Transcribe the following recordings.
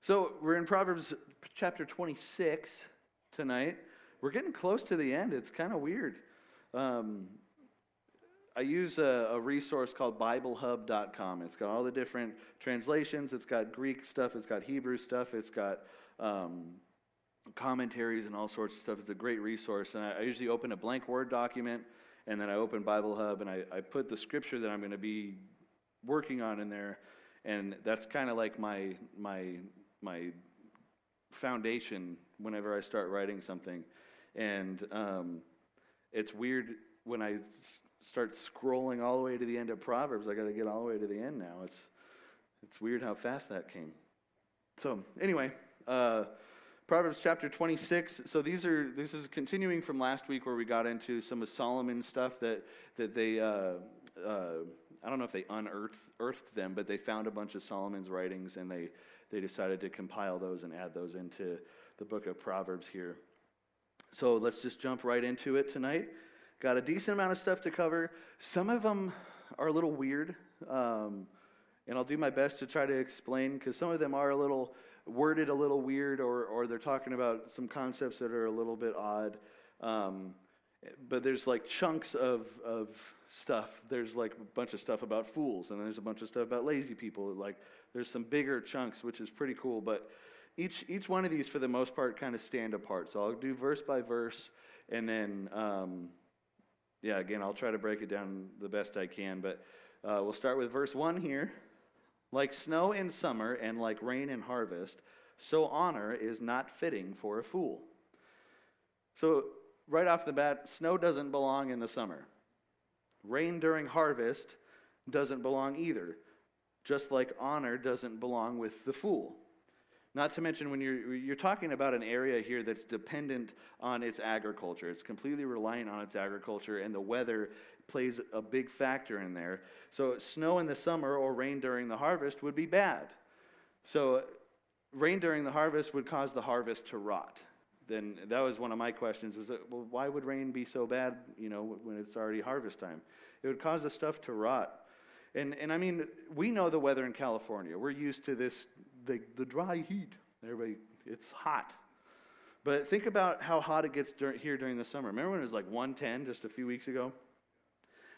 So we're in Proverbs chapter 26 tonight. We're getting close to the end. It's kind of weird. I use a resource called BibleHub.com. It's got all the different translations. It's got Greek stuff. It's got Hebrew stuff. It's got commentaries and all sorts of stuff. It's a great resource. And I usually open a blank Word document, and then I open BibleHub, and I put the scripture that I'm going to be working on in there. And that's kind of like my foundation whenever I start writing something. And it's weird when I start scrolling all the way to the end of Proverbs. I got to get all the way to the end now. It's weird how fast that came. So anyway, Proverbs chapter 26. So this is continuing from last week where we got into some of Solomon's stuff that they I don't know if they unearthed them, but they found a bunch of Solomon's writings, and they decided to compile those and add those into the book of Proverbs here. So let's just jump right into it tonight. Got a decent amount of stuff to cover. Some of them are a little weird, and I'll do my best to try to explain, because some of them are worded a little weird, or they're talking about some concepts that are a little bit odd. But there's like chunks of stuff. There's like a bunch of stuff about fools, and there's a bunch of stuff about lazy people. Like there's some bigger chunks, which is pretty cool. But each one of these, for the most part, kind of stand apart. So I'll do verse by verse, and then again, I'll try to break it down the best I can. But we'll start with verse 1 here. Like snow in summer and like rain in harvest, so honor is not fitting for a fool. So right off the bat, snow doesn't belong in the summer. Rain during harvest doesn't belong either, just like honor doesn't belong with the fool. Not to mention when you're talking about an area here that's dependent on its agriculture. It's completely reliant on its agriculture, and the weather plays a big factor in there. So snow in the summer or rain during the harvest would be bad. So rain during the harvest would cause the harvest to rot. Then that was one of my questions, was that, well, why would rain be so bad, when it's already harvest time? It would cause the stuff to rot. And I mean, we know the weather in California. We're used to this, the dry heat. Everybody, it's hot. But think about how hot it gets here during the summer. Remember when it was like 110 just a few weeks ago?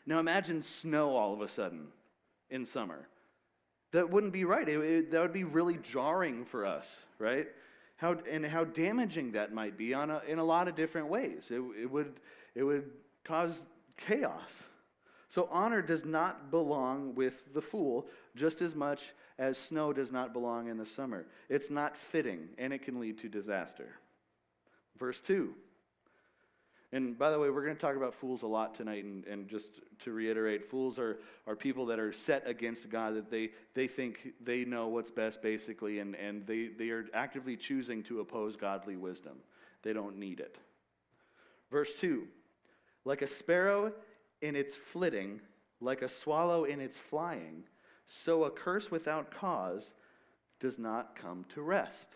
Now imagine snow all of a sudden in summer. That wouldn't be right. That would be really jarring for us, right? How damaging that might be in a lot of different ways. It would cause chaos. So honor does not belong with the fool just as much as snow does not belong in the summer. It's not fitting, and it can lead to disaster. Verse 2. And by the way, we're going to talk about fools a lot tonight, and just to reiterate, fools are people that are set against God, that they think they know what's best, basically, and they are actively choosing to oppose godly wisdom. They don't need it. Verse 2, like a sparrow in its flitting, like a swallow in its flying, so a curse without cause does not come to rest.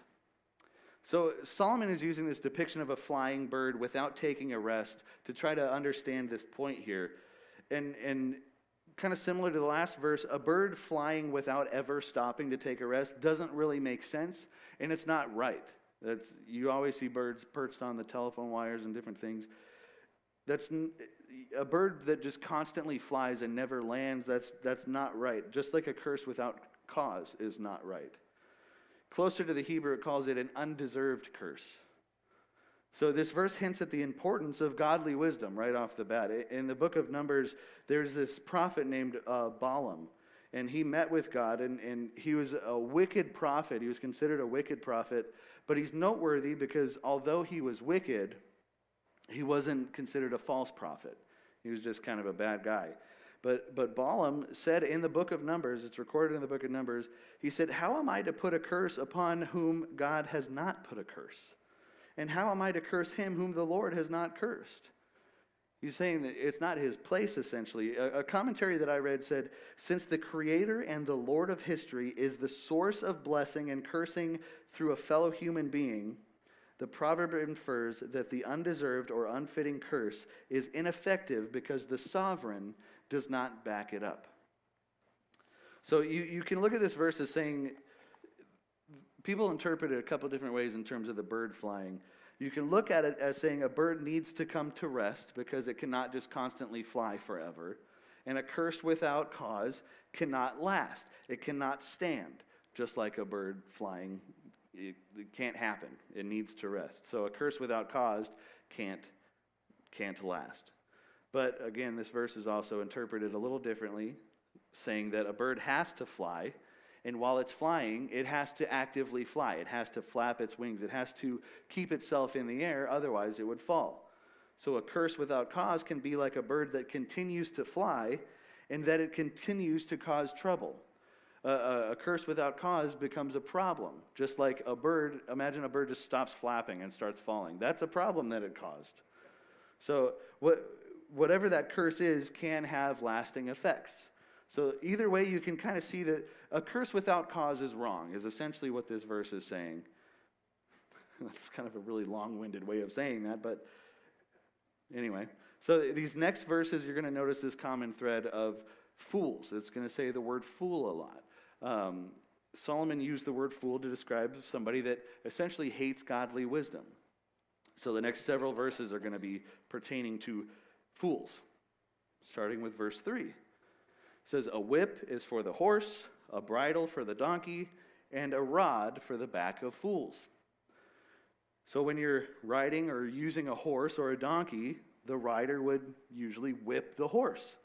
So Solomon is using this depiction of a flying bird without taking a rest to try to understand this point here. And kind of similar to the last verse, a bird flying without ever stopping to take a rest doesn't really make sense, and it's not right. You always see birds perched on the telephone wires and different things. That's a bird that just constantly flies and never lands. That's not right. Just like a curse without cause is not right. Closer to the Hebrew, it calls it an undeserved curse. So this verse hints at the importance of godly wisdom right off the bat. In the book of Numbers, there's this prophet named Balaam, and he met with God, and he was a wicked prophet. He was considered a wicked prophet, but he's noteworthy because although he was wicked, he wasn't considered a false prophet. He was just kind of a bad guy. But Balaam said in the book of Numbers, it's recorded in the book of Numbers, he said, "How am I to put a curse upon whom God has not put a curse? And how am I to curse him whom the Lord has not cursed?" He's saying that it's not his place, essentially. A commentary that I read said, "Since the Creator and the Lord of history is the source of blessing and cursing through a fellow human being, the proverb infers that the undeserved or unfitting curse is ineffective because the sovereign does not back it up." So you can look at this verse as saying people interpret it a couple different ways in terms of the bird flying. You can look at it as saying a bird needs to come to rest because it cannot just constantly fly forever. And a curse without cause cannot last. It cannot stand, just like a bird flying. It can't happen. It needs to rest. So a curse without cause can't last. But again, this verse is also interpreted a little differently, saying that a bird has to fly, and while it's flying, it has to actively fly. It has to flap its wings. It has to keep itself in the air, otherwise it would fall. So a curse without cause can be like a bird that continues to fly and that it continues to cause trouble. A curse without cause becomes a problem. Just like a bird, imagine a bird just stops flapping and starts falling. That's a problem that it caused. So whatever that curse is can have lasting effects. So either way, you can kind of see that a curse without cause is wrong, is essentially what this verse is saying. That's kind of a really long-winded way of saying that, but anyway. So these next verses, you're going to notice this common thread of fools. It's going to say the word fool a lot. Solomon used the word fool to describe somebody that essentially hates godly wisdom. So the next several verses are going to be pertaining to fools, starting with verse 3. It says, a whip is for the horse, a bridle for the donkey, and a rod for the back of fools. So when you're riding or using a horse or a donkey, the rider would usually whip the horse.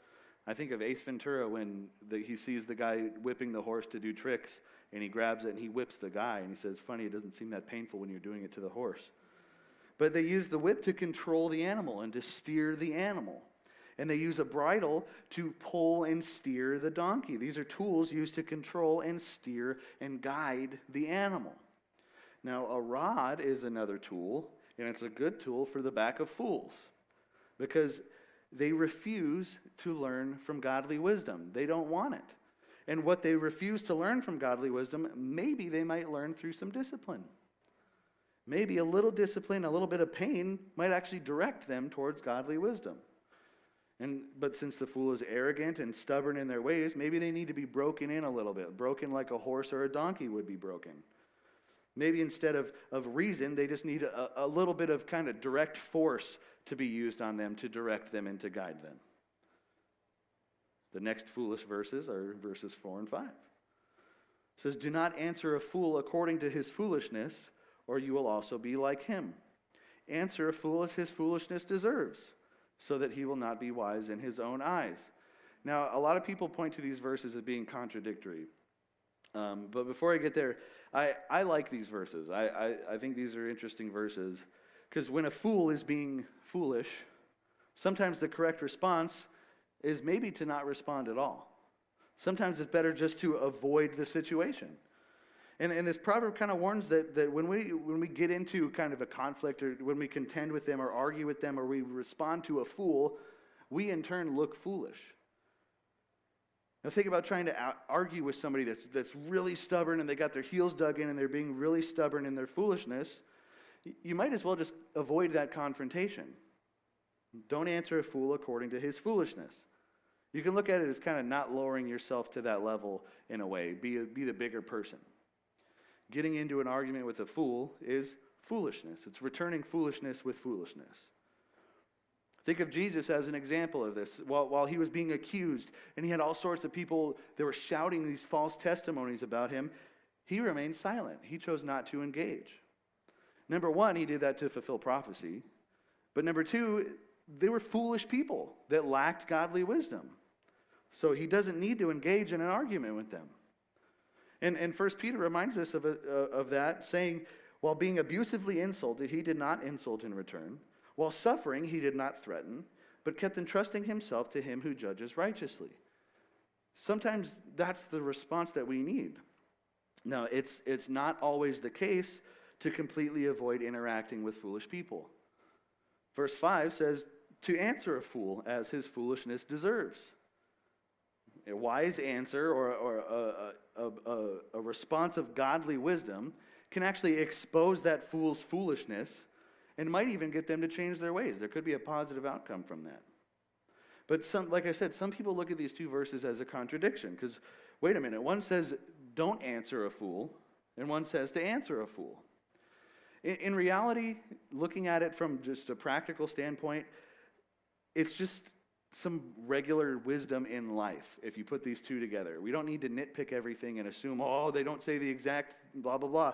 I think of Ace Ventura when he sees the guy whipping the horse to do tricks, and he grabs it and he whips the guy, and he says, funny, it doesn't seem that painful when you're doing it to the horse. But they use the whip to control the animal and to steer the animal. And they use a bridle to pull and steer the donkey. These are tools used to control and steer and guide the animal. Now, a rod is another tool, and it's a good tool for the back of fools because they refuse to learn from godly wisdom. They don't want it. And what they refuse to learn from godly wisdom, maybe they might learn through some discipline. Maybe a little discipline, a little bit of pain might actually direct them towards godly wisdom. But since the fool is arrogant and stubborn in their ways, maybe they need to be broken in a little bit, broken like a horse or a donkey would be broken. Maybe instead of reason, they just need a little bit of kind of direct force to be used on them to direct them and to guide them. The next foolish verses are verses 4 and 5. It says, do not answer a fool according to his foolishness, or you will also be like him. Answer a fool as his foolishness deserves, so that he will not be wise in his own eyes. Now, a lot of people point to these verses as being contradictory. But before I get there, I like these verses. I think these are interesting verses. Because when a fool is being foolish, sometimes the correct response is maybe to not respond at all. Sometimes it's better just to avoid the situation. And this proverb kind of warns that when we get into kind of a conflict, or when we contend with them or argue with them, or we respond to a fool, we in turn look foolish. Now think about trying to argue with somebody that's really stubborn and they got their heels dug in and they're being really stubborn in their foolishness. You might as well just avoid that confrontation. Don't answer a fool according to his foolishness. You can look at it as kind of not lowering yourself to that level in a way. Be the bigger person. Getting into an argument with a fool is foolishness. It's returning foolishness with foolishness. Think of Jesus as an example of this. While he was being accused, and he had all sorts of people that were shouting these false testimonies about him, he remained silent. He chose not to engage. Number one, he did that to fulfill prophecy. But number two, they were foolish people that lacked godly wisdom. So he doesn't need to engage in an argument with them. And 1 Peter reminds us of that, saying, while being abusively insulted, he did not insult in return. While suffering, he did not threaten, but kept entrusting himself to him who judges righteously. Sometimes that's the response that we need. Now, it's not always the case to completely avoid interacting with foolish people. Verse 5 says, to answer a fool as his foolishness deserves. A wise answer or a response of godly wisdom can actually expose that fool's foolishness and might even get them to change their ways. There could be a positive outcome from that. But like I said, some people look at these two verses as a contradiction because, wait a minute, one says, don't answer a fool, and one says to answer a fool. In reality, looking at it from just a practical standpoint, it's just some regular wisdom in life if you put these two together. We don't need to nitpick everything and assume, oh, they don't say the exact blah, blah, blah.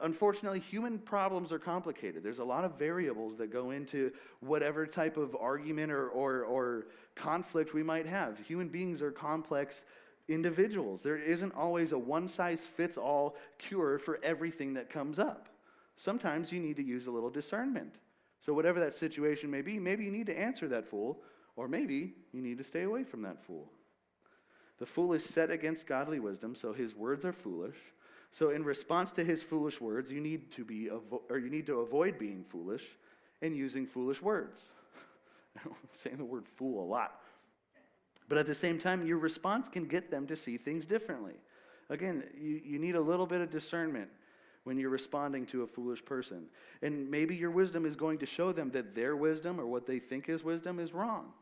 Unfortunately, human problems are complicated. There's a lot of variables that go into whatever type of argument or conflict we might have. Human beings are complex individuals. There isn't always a one-size-fits-all cure for everything that comes up. Sometimes you need to use a little discernment. So whatever that situation may be, maybe you need to answer that fool, or maybe you need to stay away from that fool. The fool is set against godly wisdom, so his words are foolish. So in response to his foolish words, you need to avoid being foolish and using foolish words. I'm saying the word fool a lot. But at the same time, your response can get them to see things differently. Again, you need a little bit of discernment when you're responding to a foolish person. And maybe your wisdom is going to show them that their wisdom or what they think is wisdom is wrong.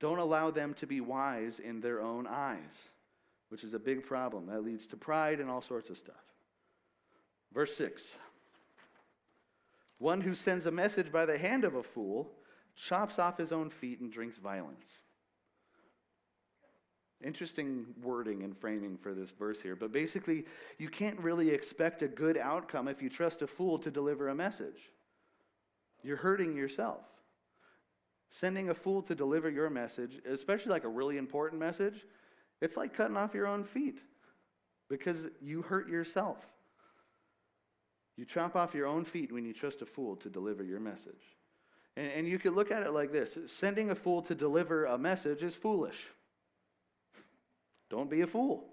Don't allow them to be wise in their own eyes, which is a big problem. That leads to pride and all sorts of stuff. Verse 6. One who sends a message by the hand of a fool chops off his own feet and drinks violence. Interesting wording and framing for this verse here. But basically, you can't really expect a good outcome if you trust a fool to deliver a message. You're hurting yourself. Sending a fool to deliver your message, especially like a really important message, it's like cutting off your own feet because you hurt yourself. You chop off your own feet when you trust a fool to deliver your message. And you could look at it like this. Sending a fool to deliver a message is foolish. Don't be a fool.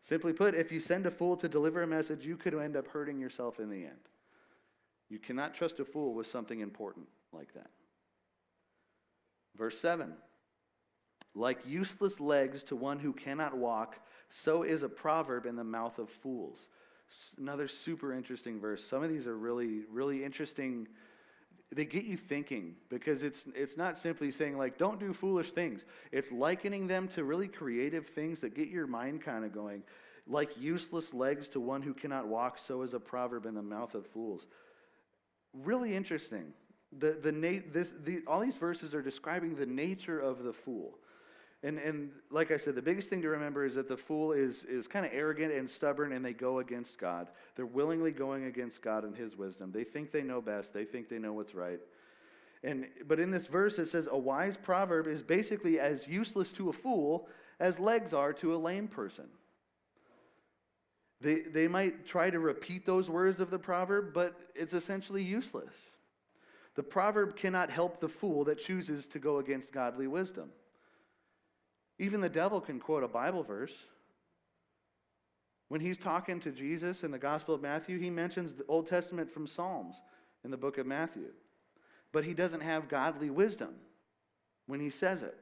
Simply put, if you send a fool to deliver a message, you could end up hurting yourself in the end. You cannot trust a fool with something important like that. Verse 7. Like useless legs to one who cannot walk, so is a proverb in the mouth of fools. Another super interesting verse. Some of these are really, really interesting. They get you thinking because it's not simply saying like, don't do foolish things. It's likening them to really creative things that get your mind kind of going. Like useless legs to one who cannot walk, so is a proverb in the mouth of fools. Really interesting. All these verses are describing the nature of the fool. And like I said, the biggest thing to remember is that the fool is kind of arrogant and stubborn, and they go against God. They're willingly going against God and his wisdom. They think they know best. They think they know what's right. But in this verse, it says a wise proverb is basically as useless to a fool as legs are to a lame person. They might try to repeat those words of the proverb, but it's essentially useless. The proverb cannot help the fool that chooses to go against godly wisdom. Even the devil can quote a Bible verse. When he's talking to Jesus in the Gospel of Matthew, he mentions the Old Testament from Psalms in the book of Matthew. But he doesn't have godly wisdom when he says it.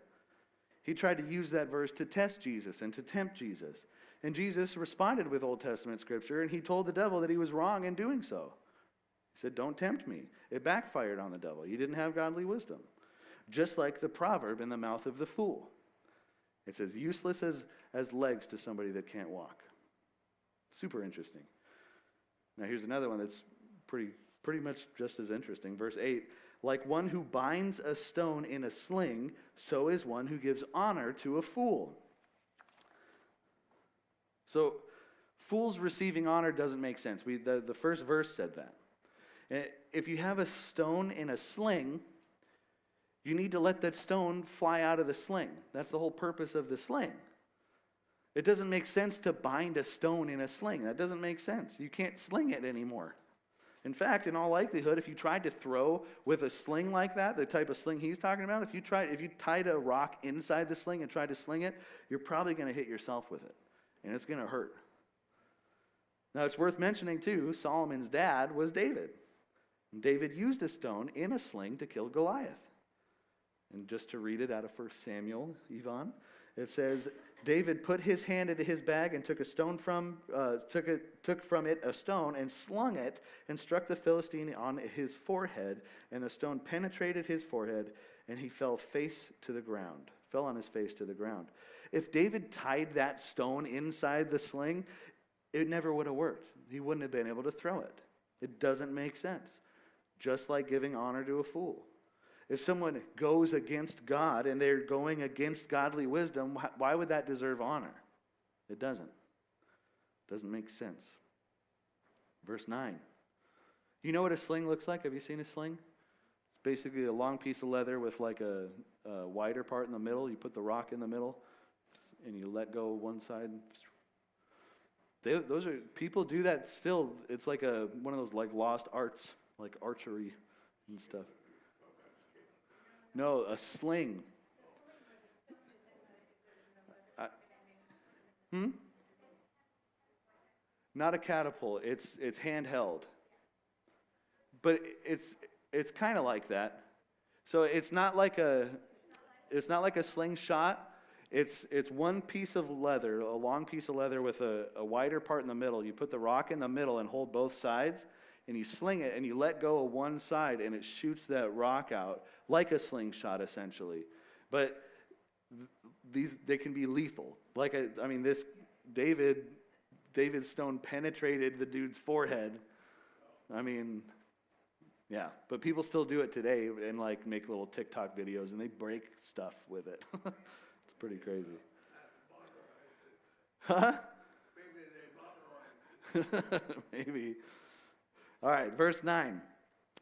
He tried to use that verse to test Jesus and to tempt Jesus. And Jesus responded with Old Testament scripture, and he told the devil that he was wrong in doing so. He said, don't tempt me. It backfired on the devil. You didn't have godly wisdom. Just like the proverb in the mouth of the fool. It's as useless as legs to somebody that can't walk. Super interesting. Now here's another one that's pretty much just as interesting. Verse 8, like one who binds a stone in a sling, so is one who gives honor to a fool. So fools receiving honor doesn't make sense. The first verse said that. And if you have a stone in a sling, you need to let that stone fly out of the sling. That's the whole purpose of the sling. It doesn't make sense to bind a stone in a sling. That doesn't make sense. You can't sling it anymore. In fact, in all likelihood, if you tried to throw with a sling like that, the type of sling he's talking about, if you tied a rock inside the sling and tried to sling it, you're probably going to hit yourself with it. And it's going to hurt. Now, it's worth mentioning, too, Solomon's dad was David. And David used a stone in a sling to kill Goliath. And just to read it out of 1 Samuel, Yvonne, it says, David put his hand into his bag and took from it a stone and slung it and struck the Philistine on his forehead, and the stone penetrated his forehead, and he fell on his face to the ground. If David tied that stone inside the sling, it never would have worked. He wouldn't have been able to throw it. It doesn't make sense. Just like giving honor to a fool. If someone goes against God and they're going against godly wisdom, why would that deserve honor? It doesn't. It doesn't make sense. Verse 9. You know what a sling looks like? Have you seen a sling? It's basically a long piece of leather with like a wider part in the middle. You put the rock in the middle and you let go one side. Those are people do that still. It's like one of those like lost arts, like archery and stuff. No, a sling. Not a catapult. It's handheld. But it's kind of like that. So it's not like a slingshot. It's one piece of leather, a long piece of leather with a wider part in the middle. You put the rock in the middle and hold both sides, and you sling it, and you let go of one side, and it shoots that rock out like a slingshot, essentially. But they can be lethal. This David Stone penetrated the dude's forehead. Yeah, but people still do it today and like make little TikTok videos, and they break stuff with it. It's pretty crazy. Huh? Maybe. All right, verse 9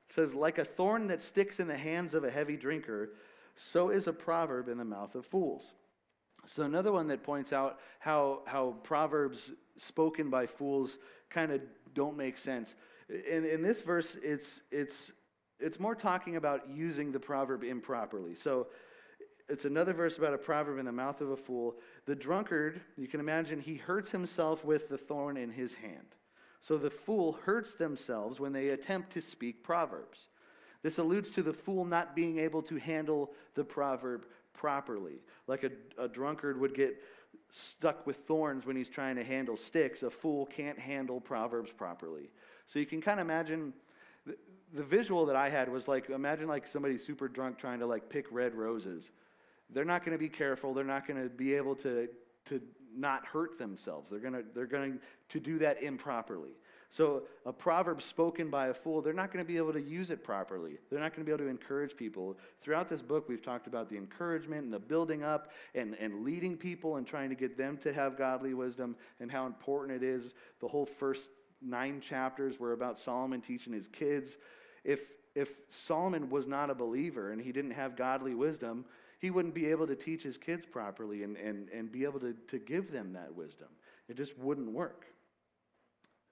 says, like a thorn that sticks in the hands of a heavy drinker, so is a proverb in the mouth of fools. So another one that points out how proverbs spoken by fools kind of don't make sense. In this verse, it's more talking about using the proverb improperly. So it's another verse about a proverb in the mouth of a fool. The drunkard, you can imagine, he hurts himself with the thorn in his hand. So the fool hurts themselves when they attempt to speak proverbs. This alludes to the fool not being able to handle the proverb properly. Like a drunkard would get stuck with thorns when he's trying to handle sticks. A fool can't handle proverbs properly. So you can kind of imagine, the visual that I had was like, imagine like somebody super drunk trying to like pick red roses. They're not going to be careful. They're not going to be able to not hurt themselves. They're going to do that improperly. So a proverb spoken by a fool, they're not going to be able to use it properly. They're not going to be able to encourage people. Throughout this book, we've talked about the encouragement and the building up and leading people and trying to get them to have godly wisdom and how important it is. The whole first 9 chapters were about Solomon teaching his kids. If Solomon was not a believer and he didn't have godly wisdom, he wouldn't be able to teach his kids properly and be able to give them that wisdom. It just wouldn't work.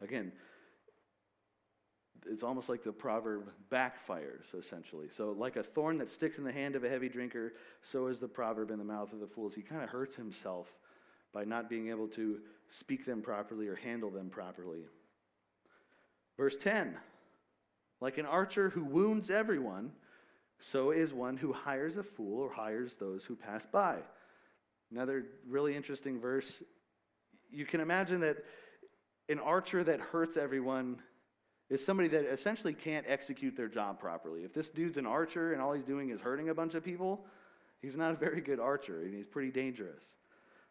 Again, it's almost like the proverb backfires, essentially. So like a thorn that sticks in the hand of a heavy drinker, so is the proverb in the mouth of the fools. He kind of hurts himself by not being able to speak them properly or handle them properly. Verse 10, like an archer who wounds everyone, so is one who hires a fool or hires those who pass by. Another really interesting verse. You can imagine that an archer that hurts everyone is somebody that essentially can't execute their job properly. If this dude's an archer and all he's doing is hurting a bunch of people, he's not a very good archer and he's pretty dangerous.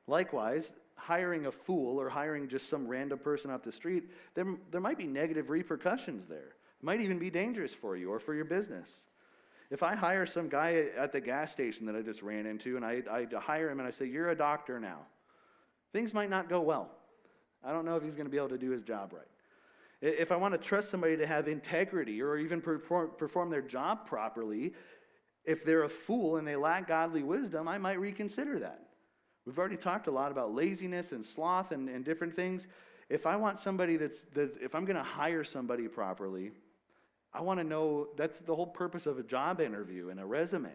Likewise, hiring a fool or hiring just some random person off the street, there might be negative repercussions there. It might even be dangerous for you or for your business. If I hire some guy at the gas station that I just ran into and I hire him and I say, you're a doctor now, things might not go well. I don't know if he's going to be able to do his job right. If I want to trust somebody to have integrity or even perform their job properly, if they're a fool and they lack godly wisdom, I might reconsider that. We've already talked a lot about laziness and sloth and different things. If I want somebody if I'm going to hire somebody properly, I want to know, that's the whole purpose of a job interview and a resume.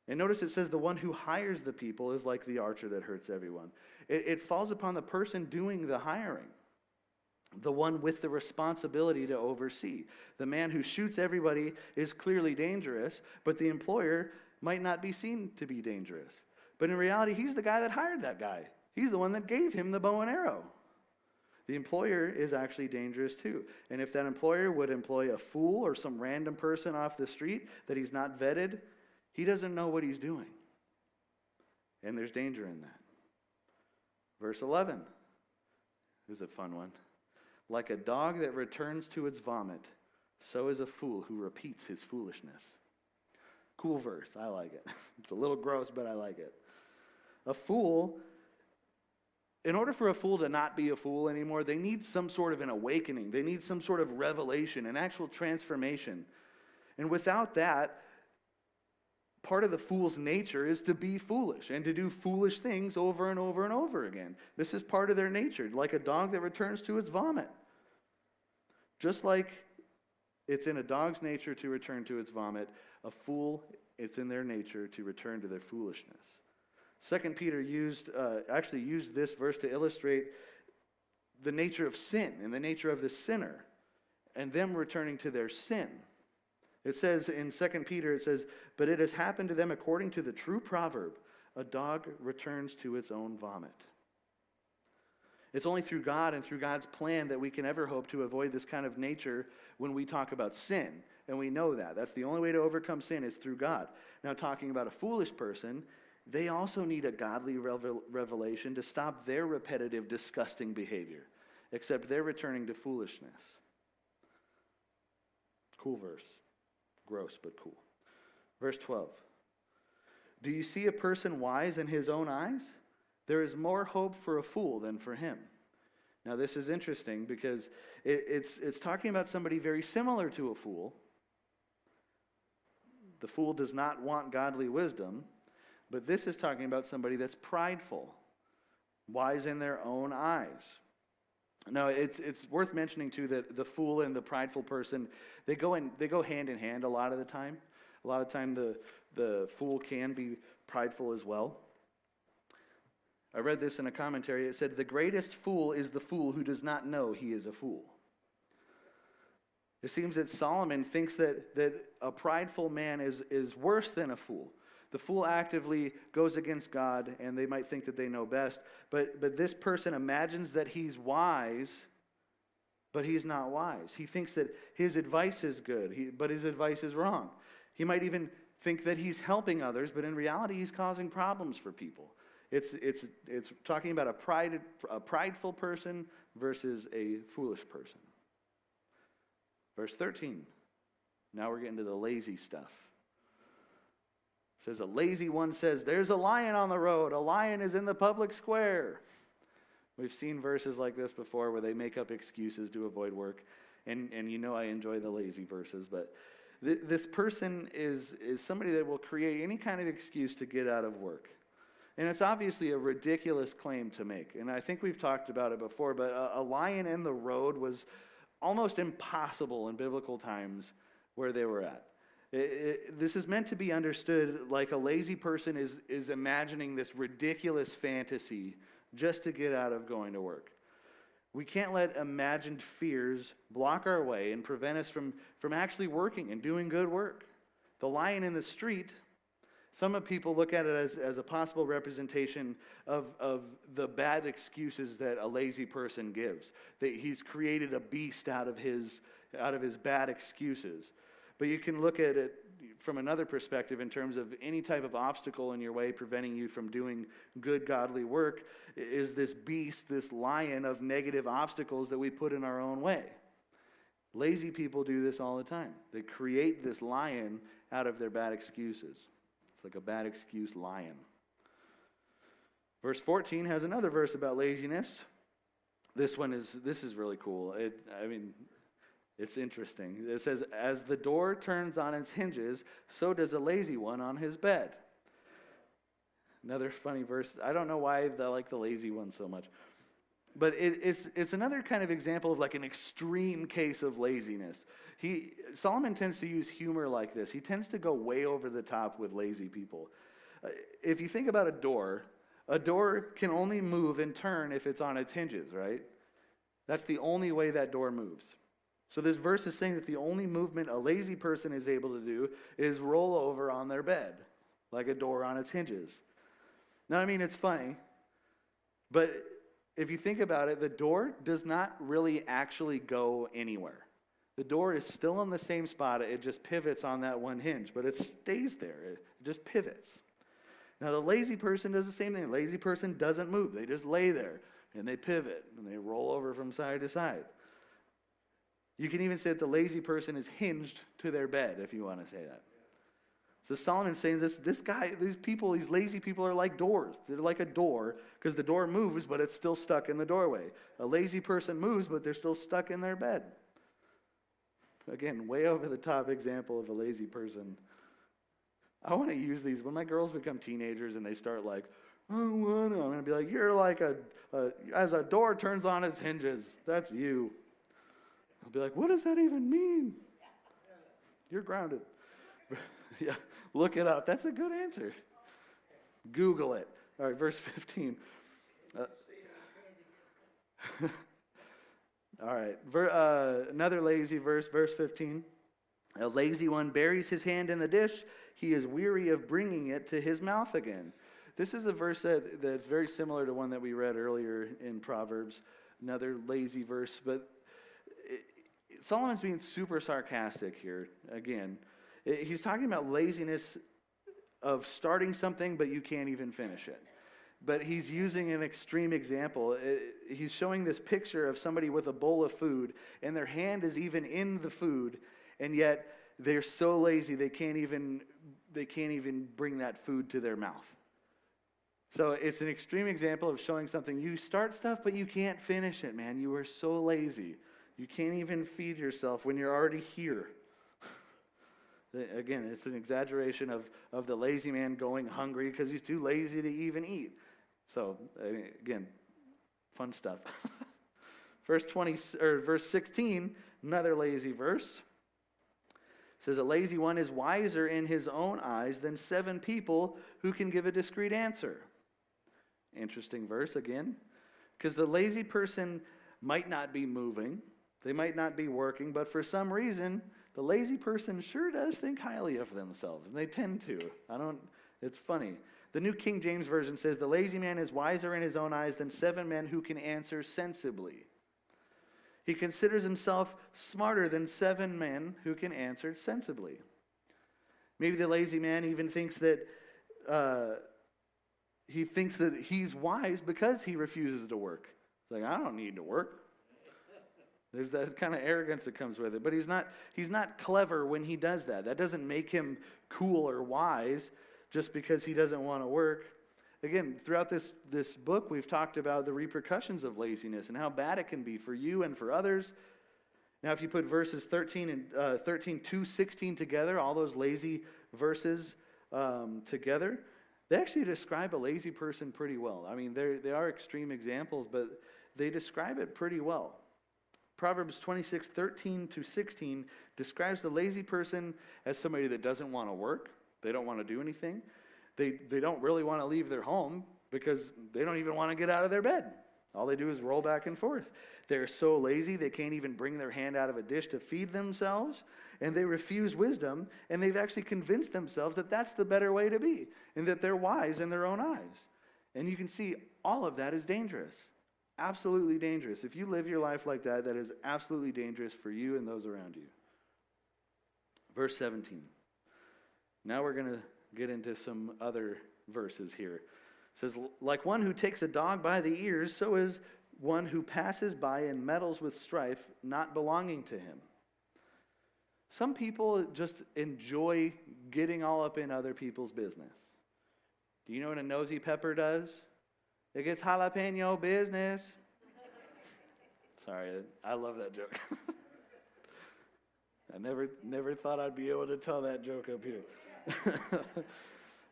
And notice it says the one who hires the people is like the archer that hurts everyone. It falls upon the person doing the hiring, the one with the responsibility to oversee. The man who shoots everybody is clearly dangerous, but the employer might not be seen to be dangerous. But in reality, he's the guy that hired that guy. He's the one that gave him the bow and arrow. The employer is actually dangerous too. And if that employer would employ a fool or some random person off the street that he's not vetted, he doesn't know what he's doing. And there's danger in that. Verse 11. is a fun one. Like a dog that returns to its vomit, so is a fool who repeats his foolishness. Cool verse. I like it. It's a little gross, but I like it. A fool, in order for a fool to not be a fool anymore, they need some sort of an awakening. They need some sort of revelation, an actual transformation. And without that, part of the fool's nature is to be foolish and to do foolish things over and over and over again. This is part of their nature, like a dog that returns to its vomit. Just like it's in a dog's nature to return to its vomit, a fool, it's in their nature to return to their foolishness. 2 Peter used this verse to illustrate the nature of sin and the nature of the sinner and them returning to their sin. It says in 2 Peter, it says, "But it has happened to them according to the true proverb, a dog returns to its own vomit." It's only through God and through God's plan that we can ever hope to avoid this kind of nature when we talk about sin. And we know that. That's the only way to overcome sin is through God. Now, talking about a foolish person, they also need a godly revelation to stop their repetitive, disgusting behavior, except they're returning to foolishness. Cool verse. Gross, but cool. Verse 12. Do you see a person wise in his own eyes? There is more hope for a fool than for him. Now, this is interesting because it's talking about somebody very similar to a fool. The fool does not want godly wisdom, but this is talking about somebody that's prideful, wise in their own eyes. Now, it's worth mentioning, too, that the fool and the prideful person, they go hand in hand a lot of the time. A lot of time, the fool can be prideful as well. I read this in a commentary. It said, "The greatest fool is the fool who does not know he is a fool." It seems that Solomon thinks that a prideful man is worse than a fool. The fool actively goes against God, and they might think that they know best. But this person imagines that he's wise, but he's not wise. He thinks that his advice is good, but his advice is wrong. He might even think that he's helping others, but in reality, he's causing problems for people. It's talking about a prideful person versus a foolish person. Verse 13. Now we're getting to the lazy stuff. It says, a lazy one says, "There's a lion on the road. A lion is in the public square." We've seen verses like this before where they make up excuses to avoid work. And you know I enjoy the lazy verses, but this person is somebody that will create any kind of excuse to get out of work. And it's obviously a ridiculous claim to make. And I think we've talked about it before, but a lion in the road was almost impossible in biblical times where they were at. This is meant to be understood like a lazy person is imagining this ridiculous fantasy just to get out of going to work. We can't let imagined fears block our way and prevent us from actually working and doing good work. The lion in the street, some people look at it as a possible representation of the bad excuses that a lazy person gives. That he's created a beast out of his bad excuses. But you can look at it from another perspective in terms of any type of obstacle in your way preventing you from doing good godly work is this beast, this lion of negative obstacles that we put in our own way. Lazy people do this all the time. They create this lion out of their bad excuses. It's like a bad excuse lion. Verse 14 has another verse about laziness. This is really cool. It's interesting. It says, "As the door turns on its hinges, so does a lazy one on his bed." Another funny verse. I don't know why I like the lazy one so much. But it's another kind of example of like an extreme case of laziness. Solomon tends to use humor like this. He tends to go way over the top with lazy people. If you think about a door can only move and turn if it's on its hinges, right? That's the only way that door moves. So this verse is saying that the only movement a lazy person is able to do is roll over on their bed, like a door on its hinges. Now, it's funny, but if you think about it, the door does not really actually go anywhere. The door is still in the same spot. It just pivots on that one hinge, but it stays there. It just pivots. Now, the lazy person does the same thing. The lazy person doesn't move. They just lay there. and they pivot, and they roll over from side to side. You can even say that the lazy person is hinged to their bed, if you want to say that. So Solomon's saying these lazy people are like doors. They're like a door, because the door moves, but it's still stuck in the doorway. A lazy person moves, but they're still stuck in their bed. Again, way over the top example of a lazy person. I want to use these when my girls become teenagers and they start like, I'm going to be like, you're like as a door turns on its hinges, that's you. I'll be like, what does that even mean? You're grounded. Yeah, look it up. That's a good answer. Google it. All right, verse 15. All right, another lazy verse 15. A lazy one buries his hand in the dish. He is weary of bringing it to his mouth again. This is a verse that's very similar to one that we read earlier in Proverbs, another lazy verse. But Solomon's being super sarcastic here again. He's talking about laziness of starting something, but you can't even finish it. But he's using an extreme example. He's showing this picture of somebody with a bowl of food, and their hand is even in the food, and yet they're so lazy they can't even bring that food to their mouth. So it's an extreme example of showing something. You start stuff, but you can't finish it, man. You are so lazy. You can't even feed yourself when you're already here. Again, it's an exaggeration of the lazy man going hungry because he's too lazy to even eat. So, again, fun stuff. Verse 16, another lazy verse. It says, a lazy one is wiser in his own eyes than 7 people who can give a discreet answer. Interesting verse again. Because the lazy person might not be moving. They might not be working. But for some reason, the lazy person sure does think highly of themselves. And they tend to. It's funny. The New King James Version says, the lazy man is wiser in his own eyes than 7 men who can answer sensibly. He considers himself smarter than 7 men who can answer sensibly. Maybe the lazy man even thinks that he's wise because he refuses to work. It's like, I don't need to work. There's that kind of arrogance that comes with it. But he's not clever when he does that. That doesn't make him cool or wise just because he doesn't want to work. Again, throughout this book, we've talked about the repercussions of laziness and how bad it can be for you and for others. Now, if you put verses 13 to 16 together, all those lazy verses together, they actually describe a lazy person pretty well. I mean, they are extreme examples, but they describe it pretty well. Proverbs 26:13 to 16 describes the lazy person as somebody that doesn't want to work. They don't want to do anything. They don't really want to leave their home because they don't even want to get out of their bed. All they do is roll back and forth. They're so lazy they can't even bring their hand out of a dish to feed themselves, and they refuse wisdom, and they've actually convinced themselves that that's the better way to be, and that they're wise in their own eyes. And you can see all of that is dangerous. Absolutely dangerous. If you live your life like that, that is absolutely dangerous for you and those around you. Verse 17. Now we're going to get into some other verses here. It says, like one who takes a dog by the ears, so is one who passes by and meddles with strife, not belonging to him. Some people just enjoy getting all up in other people's business. Do you know what a nosy pepper does? It gets jalapeno business. Sorry, I love that joke. I never thought I'd be able to tell that joke up here.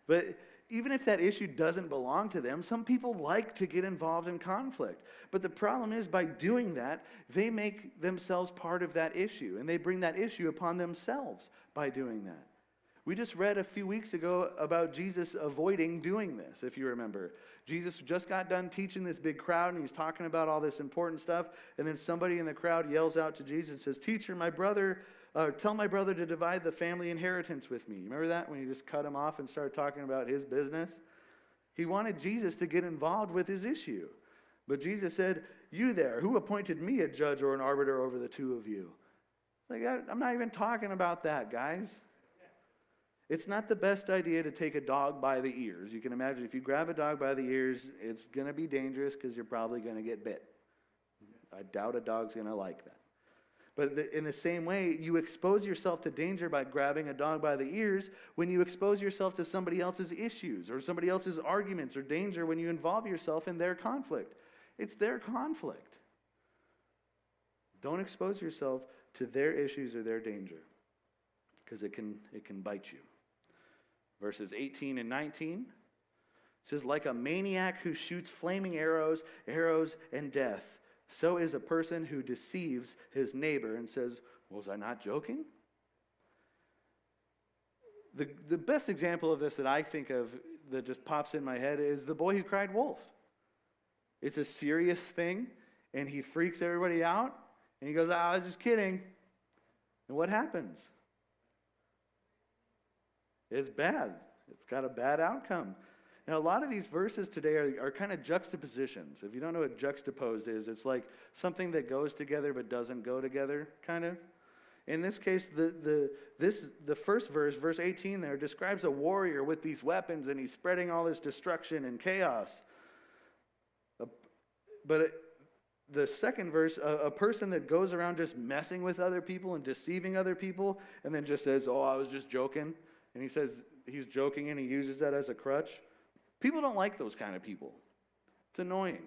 But even if that issue doesn't belong to them, some people like to get involved in conflict. But the problem is, by doing that, they make themselves part of that issue, and they bring that issue upon themselves by doing that. We just read a few weeks ago about Jesus avoiding doing this, if you remember. Jesus just got done teaching this big crowd, and he's talking about all this important stuff, and then somebody in the crowd yells out to Jesus and says, "Teacher, tell my brother to divide the family inheritance with me." You remember that, when he just cut him off and started talking about his business? He wanted Jesus to get involved with his issue. But Jesus said, "You there, who appointed me a judge or an arbiter over the two of you?" Like, I'm not even talking about that, guys. It's not the best idea to take a dog by the ears. You can imagine if you grab a dog by the ears, it's going to be dangerous because you're probably going to get bit. I doubt a dog's going to like that. But in the same way, you expose yourself to danger by grabbing a dog by the ears when you expose yourself to somebody else's issues or somebody else's arguments or danger when you involve yourself in their conflict. It's their conflict. Don't expose yourself to their issues or their danger because it can bite you. Verses 18 and 19 says, like a maniac who shoots flaming arrows and death, so is a person who deceives his neighbor and says, was I not joking? The best example of this that I think of that just pops in my head is the boy who cried wolf. It's a serious thing, and he freaks everybody out, and he goes, I was just kidding. And what happens? It's bad. It's got a bad outcome. Now, a lot of these verses today are kind of juxtapositions. If you don't know what juxtaposed is, it's like something that goes together but doesn't go together, kind of. In this case, the first verse, verse 18 there, describes a warrior with these weapons, and he's spreading all this destruction and chaos. But the second verse, a person that goes around just messing with other people and deceiving other people, and then just says, I was just joking. And he says he's joking, and he uses that as a crutch. People don't like those kind of people. It's annoying.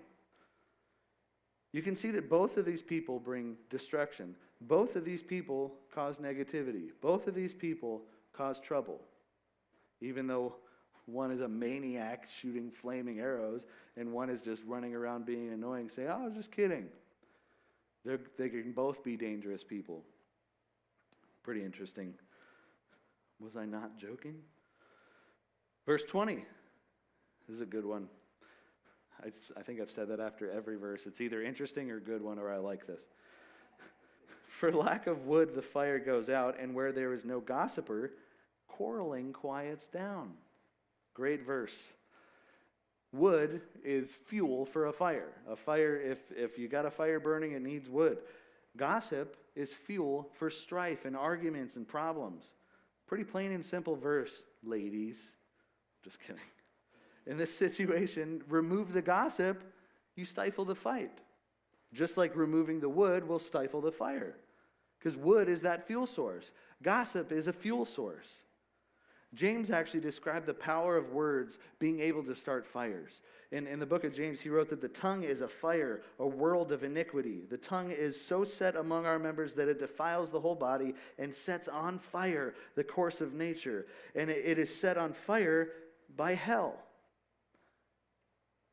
You can see that both of these people bring destruction. Both of these people cause negativity. Both of these people cause trouble. Even though one is a maniac shooting flaming arrows, and one is just running around being annoying, saying, I was just kidding. They can both be dangerous people. Pretty interesting. Was I not joking? Verse 20. This is a good one. I think I've said that after every verse. It's either interesting or a good one, or I like this. For lack of wood, the fire goes out, and where there is no gossiper, quarreling quiets down. Great verse. Wood is fuel for a fire. A fire, if you got a fire burning, it needs wood. Gossip is fuel for strife and arguments and problems. Pretty plain and simple verse, ladies. Just kidding. In this situation, remove the gossip, you stifle the fight. Just like removing the wood will stifle the fire. Because wood is that fuel source. Gossip is a fuel source. James actually described the power of words being able to start fires. In the book of James, he wrote that the tongue is a fire, a world of iniquity. The tongue is so set among our members that it defiles the whole body and sets on fire the course of nature. And it is set on fire by hell.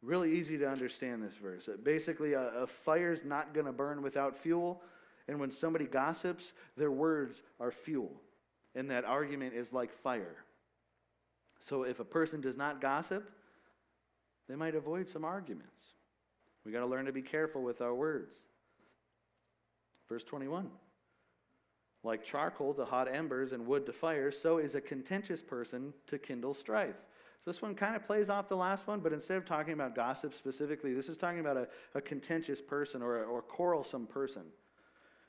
Really easy to understand this verse. Basically, a fire's not going to burn without fuel. And when somebody gossips, their words are fuel. And that argument is like fire. So if a person does not gossip, they might avoid some arguments. We got to learn to be careful with our words. Verse 21. Like charcoal to hot embers and wood to fire, so is a contentious person to kindle strife. So this one kind of plays off the last one, but instead of talking about gossip specifically, this is talking about a contentious person or a quarrelsome person.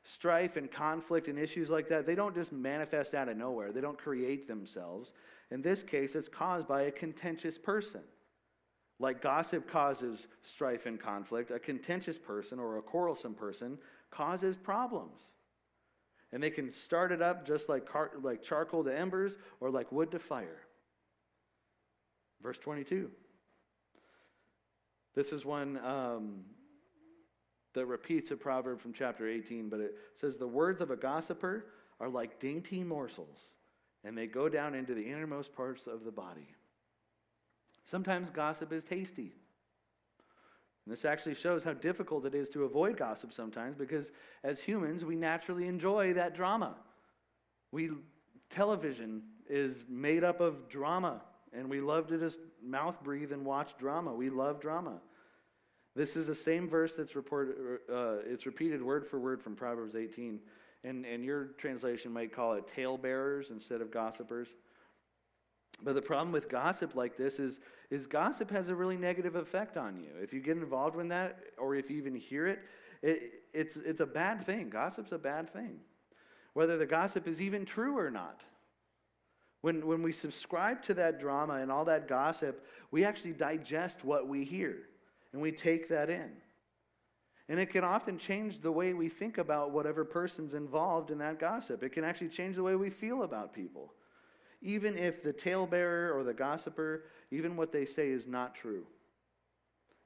Strife and conflict and issues like that, they don't just manifest out of nowhere. They don't create themselves. In this case, it's caused by a contentious person. Like gossip causes strife and conflict, a contentious person or a quarrelsome person causes problems. And they can start it up just like charcoal to embers or like wood to fire. Verse 22. This is one that repeats a proverb from chapter 18, but it says, the words of a gossiper are like dainty morsels, and they go down into the innermost parts of the body. Sometimes gossip is tasty. And this actually shows how difficult it is to avoid gossip sometimes, because as humans, we naturally enjoy that drama. Television is made up of drama, and we love to just mouth breathe and watch drama. We love drama. This is the same verse that's it's repeated word for word from Proverbs 18. And your translation might call it talebearers instead of gossipers. But the problem with gossip like this is gossip has a really negative effect on you. If you get involved in that, or if you even hear it, it's a bad thing. Gossip's a bad thing. Whether the gossip is even true or not. When we subscribe to that drama and all that gossip, we actually digest what we hear, and we take that in. And it can often change the way we think about whatever person's involved in that gossip. It can actually change the way we feel about people. Even if the talebearer or the gossiper, even what they say is not true.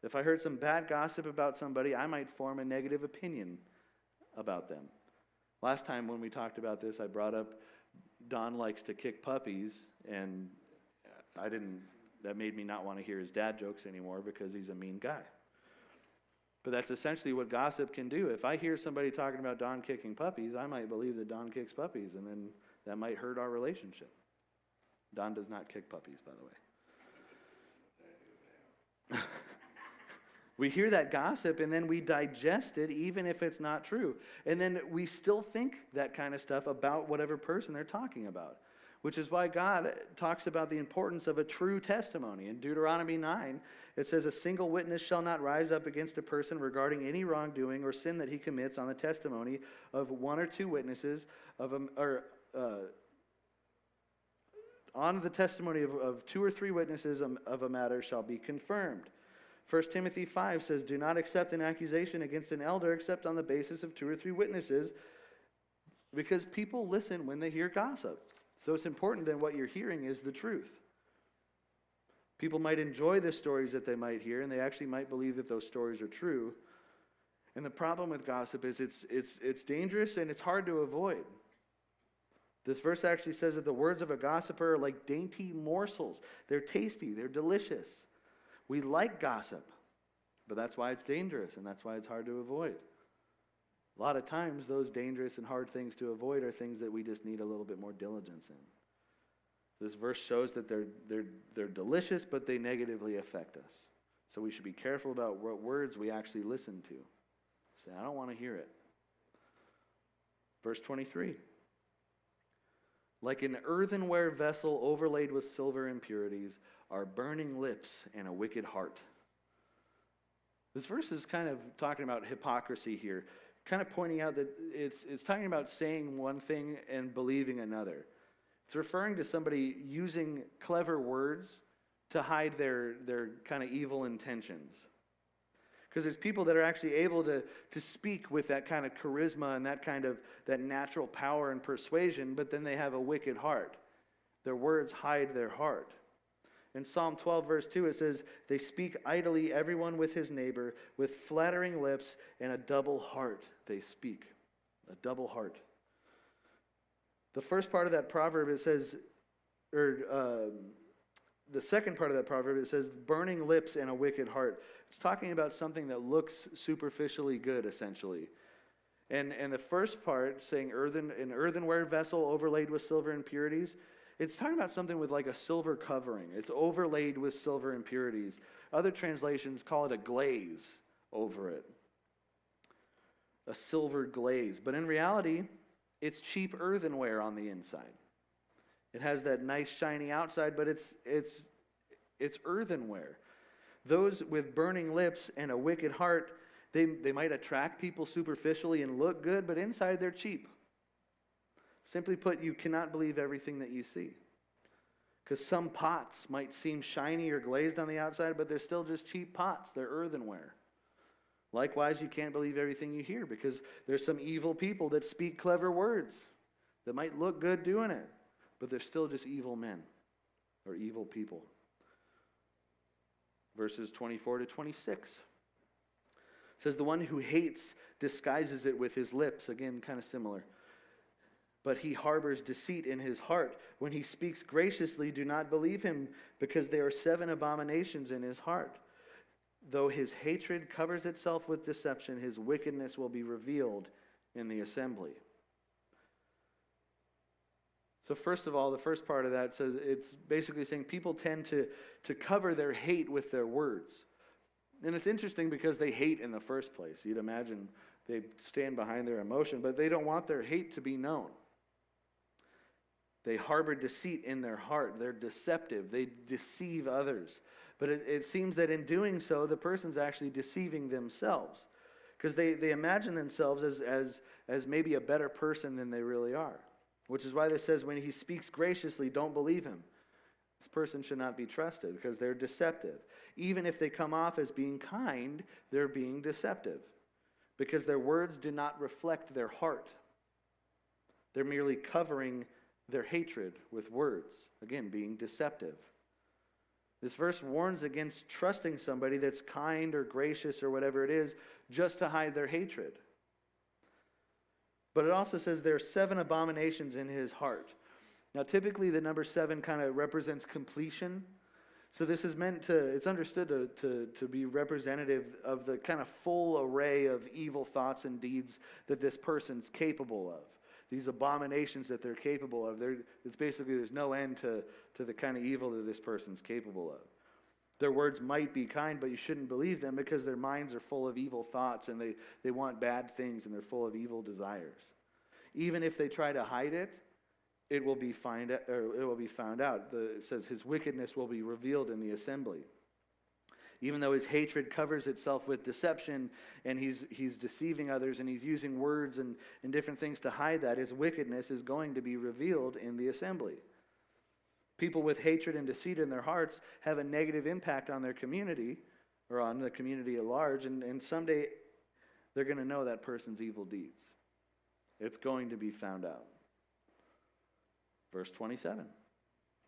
If I heard some bad gossip about somebody, I might form a negative opinion about them. Last time when we talked about this, I brought up Don likes to kick puppies, and that made me not want to hear his dad jokes anymore because he's a mean guy. But that's essentially what gossip can do. If I hear somebody talking about Don kicking puppies, I might believe that Don kicks puppies, and then that might hurt our relationship. Don does not kick puppies, by the way. We hear that gossip, and then we digest it, even if it's not true. And then we still think that kind of stuff about whatever person they're talking about, which is why God talks about the importance of a true testimony. In Deuteronomy 9, it says, "A single witness shall not rise up against a person regarding any wrongdoing or sin that he commits on the testimony of one or two witnesses on the testimony of two or three witnesses of a matter shall be confirmed." 1 Timothy 5 says, "Do not accept an accusation against an elder except on the basis of two or three witnesses," because people listen when they hear gossip. So it's important that what you're hearing is the truth. People might enjoy the stories that they might hear, and they actually might believe that those stories are true. And the problem with gossip is it's dangerous and it's hard to avoid. This verse actually says that the words of a gossiper are like dainty morsels. They're tasty, they're delicious. We like gossip, but that's why it's dangerous, and that's why it's hard to avoid. A lot of times, those dangerous and hard things to avoid are things that we just need a little bit more diligence in. This verse shows that they're delicious, but they negatively affect us. So we should be careful about what words we actually listen to. Say, I don't want to hear it. Verse 23. "Like an earthenware vessel overlaid with silver impurities are burning lips and a wicked heart." This verse is kind of talking about hypocrisy here, kind of pointing out that it's talking about saying one thing and believing another. It's referring to somebody using clever words to hide their kind of evil intentions. Because there's people that are actually able to speak with that kind of charisma and that natural power and persuasion, but then they have a wicked heart. Their words hide their heart. In Psalm 12, verse 2, it says, "They speak idly, everyone with his neighbor, with flattering lips and a double heart they speak." A double heart. The first part of that proverb, it says, the second part of that proverb, it says, "burning lips and a wicked heart." It's talking about something that looks superficially good, essentially. And the first part, saying an earthenware vessel overlaid with silver impurities, it's talking about something with like a silver covering. It's overlaid with silver impurities. Other translations call it a glaze over it. A silver glaze. But in reality, it's cheap earthenware on the inside. It has that nice shiny outside, but it's earthenware. Those with burning lips and a wicked heart, they might attract people superficially and look good, but inside they're cheap. Simply put, you cannot believe everything that you see. Because some pots might seem shiny or glazed on the outside, but they're still just cheap pots. They're earthenware. Likewise, you can't believe everything you hear because there's some evil people that speak clever words that might look good doing it, but they're still just evil men or evil people. Verses 24 to 26. It says, "The one who hates disguises it with his lips." Again, kind of similar. "But he harbors deceit in his heart. When he speaks graciously, do not believe him, because there are 7 abominations in his heart. Though his hatred covers itself with deception, his wickedness will be revealed in the assembly." So first of all, the first part of that says it's basically saying people tend to cover their hate with their words. And it's interesting because they hate in the first place. You'd imagine they stand behind their emotion, but they don't want their hate to be known. They harbor deceit in their heart. They're deceptive. They deceive others. But it seems that in doing so, the person's actually deceiving themselves. Because they imagine themselves as maybe a better person than they really are. which is why this says when he speaks graciously, don't believe him. This person should not be trusted because they're deceptive. Even if they come off as being kind, they're being deceptive because their words do not reflect their heart. They're merely covering their hatred with words. Again, being deceptive. This verse warns against trusting somebody that's kind or gracious or whatever it is just to hide their hatred. But it also says there are 7 abominations in his heart. Now, typically the number 7 kind of represents completion. So this is meant to, it's understood to be representative of the kind of full array of evil thoughts and deeds that this person's capable of. These abominations that they're capable of. It's basically, there's no end to the kind of evil that this person's capable of. Their words might be kind, but you shouldn't believe them because their minds are full of evil thoughts and they want bad things and they're full of evil desires. Even if they try to hide it, it will be found out. It says his wickedness will be revealed in the assembly. Even though his hatred covers itself with deception and he's deceiving others and he's using words and different things to hide that, his wickedness is going to be revealed in the assembly. People with hatred and deceit in their hearts have a negative impact on their community or on the community at large, and someday they're going to know that person's evil deeds. It's going to be found out. Verse 27.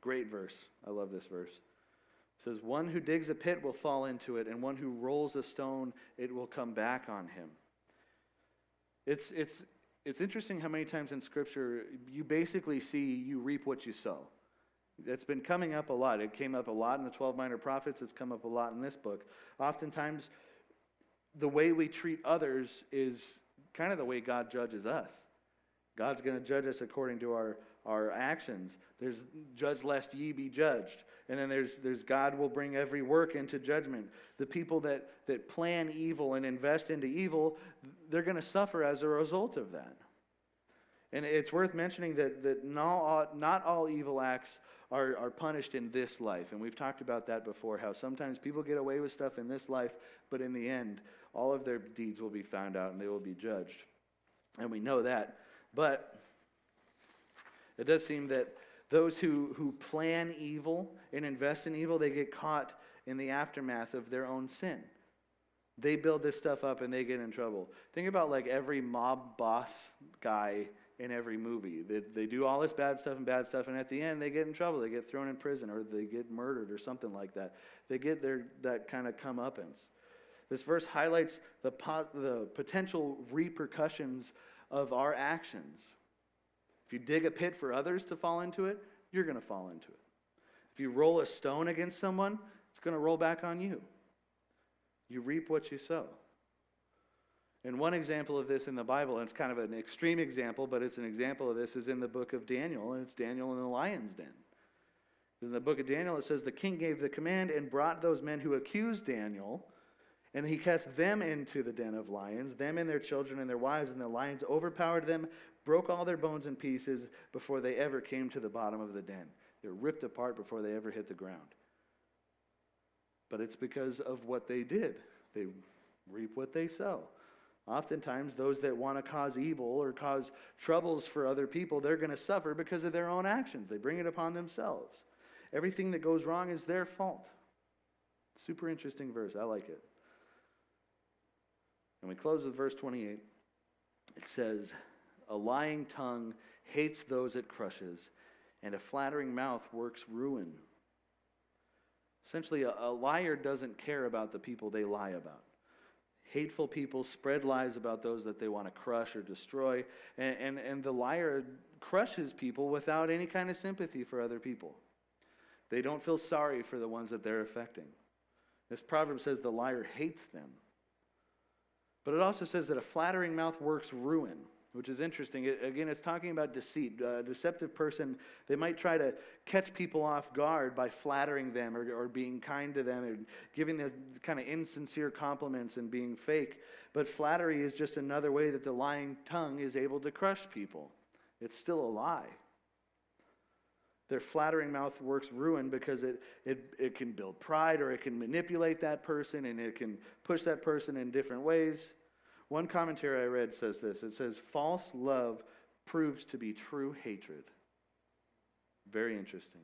Great verse. I love this verse. It says, one who digs a pit will fall into it, and one who rolls a stone, it will come back on him. It's interesting how many times in Scripture you basically see you reap what you sow. It's been coming up a lot. It came up a lot in the 12 Minor Prophets. It's come up a lot in this book. Oftentimes, the way we treat others is kind of the way God judges us. God's going to judge us according to our actions. There's judge lest ye be judged. And then there's God will bring every work into judgment. The people that plan evil and invest into evil, they're going to suffer as a result of that. And it's worth mentioning that not all evil acts are punished in this life. And we've talked about that before, how sometimes people get away with stuff in this life, but in the end, all of their deeds will be found out and they will be judged. And we know that. But it does seem that those who plan evil and invest in evil, they get caught in the aftermath of their own sin. They build this stuff up and they get in trouble. Think about like every mob boss guy in every movie. They do all this bad stuff, and at the end they get in trouble. They get thrown in prison or they get murdered or something like that. They get that kind of comeuppance. This verse highlights the potential repercussions of our actions. If you dig a pit for others to fall into it, you're going to fall into it. If you roll a stone against someone, it's going to roll back on you. You reap what you sow. And one example of this in the Bible, and it's kind of an extreme example, but it's an example of this, is in the book of Daniel, and it's Daniel in the lion's den. In the book of Daniel, it says, the king gave the command and brought those men who accused Daniel, and he cast them into the den of lions, them and their children and their wives, and the lions overpowered them, broke all their bones in pieces before they ever came to the bottom of the den. They're ripped apart before they ever hit the ground. But it's because of what they did. They reap what they sow. Oftentimes, those that want to cause evil or cause troubles for other people, they're going to suffer because of their own actions. They bring it upon themselves. Everything that goes wrong is their fault. Super interesting verse. I like it. And we close with verse 28. It says, a lying tongue hates those it crushes, and a flattering mouth works ruin. Essentially, a liar doesn't care about the people they lie about. Hateful people spread lies about those that they want to crush or destroy, and the liar crushes people without any kind of sympathy for other people. They don't feel sorry for the ones that they're affecting. This proverb says the liar hates them. But it also says that a flattering mouth works ruin, which is interesting. Again, it's talking about deceit. A deceptive person, they might try to catch people off guard by flattering them or being kind to them and giving them kind of insincere compliments and being fake. But flattery is just another way that the lying tongue is able to crush people. It's still a lie. Their flattering mouth works ruin because it can build pride, or it can manipulate that person, and it can push that person in different ways. One commentary I read says this. It says, false love proves to be true hatred. Very interesting.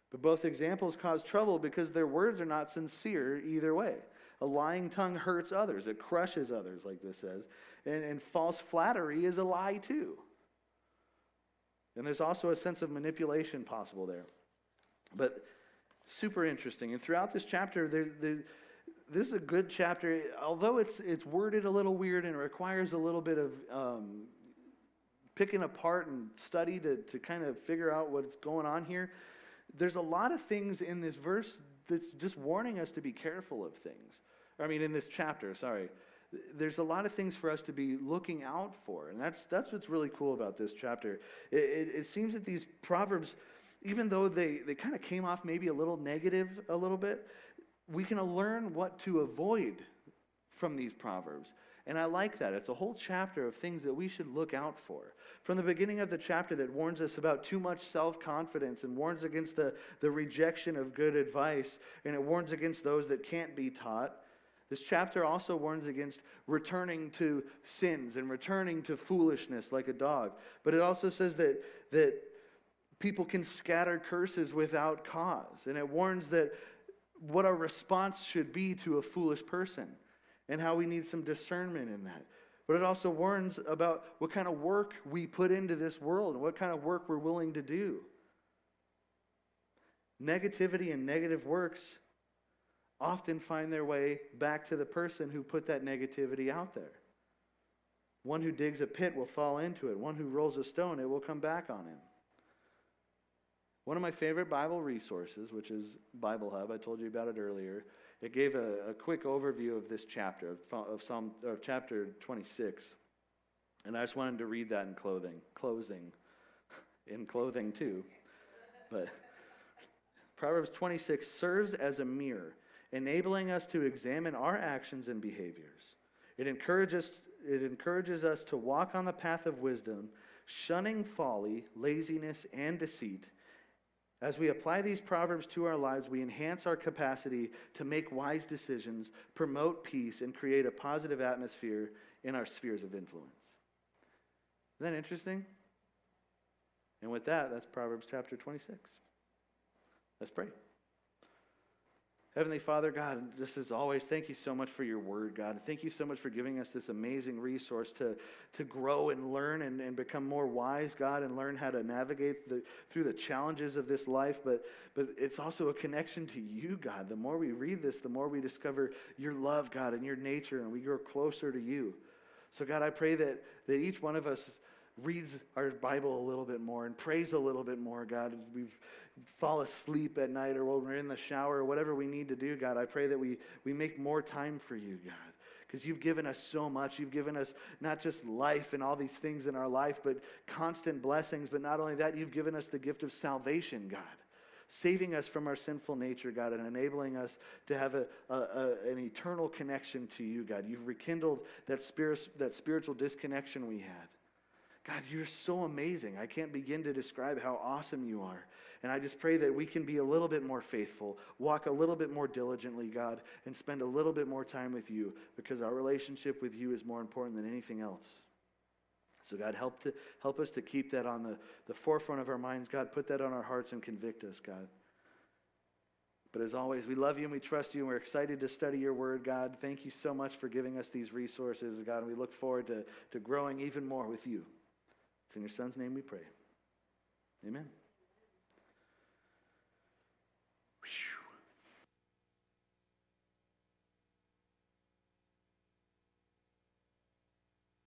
But both examples cause trouble because their words are not sincere either way. A lying tongue hurts others. It crushes others, like this says. And false flattery is a lie too. And there's also a sense of manipulation possible there. But super interesting. And throughout this chapter, this is a good chapter. Although it's worded a little weird and it requires a little bit of picking apart and study to kind of figure out what's going on here, there's a lot of things in this verse that's just warning us to be careful of things. In this chapter, sorry. There's a lot of things for us to be looking out for. And that's what's really cool about this chapter. It seems that these Proverbs, even though they kind of came off maybe a little negative a little bit, we can learn what to avoid from these Proverbs. And I like that. It's a whole chapter of things that we should look out for. From the beginning of the chapter that warns us about too much self-confidence and warns against the rejection of good advice, and it warns against those that can't be taught. This chapter also warns against returning to sins and returning to foolishness like a dog. But it also says that people can scatter curses without cause. And it warns that what our response should be to a foolish person and how we need some discernment in that. But it also warns about what kind of work we put into this world and what kind of work we're willing to do. Negativity and negative works often find their way back to the person who put that negativity out there. One who digs a pit will fall into it. One who rolls a stone, it will come back on him. One of my favorite Bible resources, which is Bible Hub, I told you about it earlier. It gave a quick overview of this chapter, of chapter 26. And I just wanted to read that in clothing too. But Proverbs 26 serves as a mirror, enabling us to examine our actions and behaviors. It encourages us to walk on the path of wisdom, shunning folly, laziness, and deceit. As we apply these proverbs to our lives, we enhance our capacity to make wise decisions, promote peace, and create a positive atmosphere in our spheres of influence. Isn't that interesting? And with that, that's Proverbs chapter 26. Let's pray. Heavenly Father, God, just as always, thank you so much for your word, God. Thank you so much for giving us this amazing resource to grow and learn and become more wise, God, and learn how to navigate through the challenges of this life. But it's also a connection to you, God. The more we read this, the more we discover your love, God, and your nature, and we grow closer to you. So, God, I pray that each one of us reads our Bible a little bit more and prays a little bit more, God. We fall asleep at night or when we're in the shower or whatever we need to do, God. I pray that we make more time for you, God, because you've given us so much. You've given us not just life and all these things in our life, but constant blessings. But not only that, you've given us the gift of salvation, God, saving us from our sinful nature, God, and enabling us to have an eternal connection to you, God. You've rekindled that spiritual disconnection we had. God, you're so amazing. I can't begin to describe how awesome you are. And I just pray that we can be a little bit more faithful, walk a little bit more diligently, God, and spend a little bit more time with you, because our relationship with you is more important than anything else. So God, help us to keep that on the forefront of our minds. God, put that on our hearts and convict us, God. But as always, we love you and we trust you, and we're excited to study your word, God. Thank you so much for giving us these resources, God, and we look forward to growing even more with you. It's in your Son's name we pray. Amen. Whew.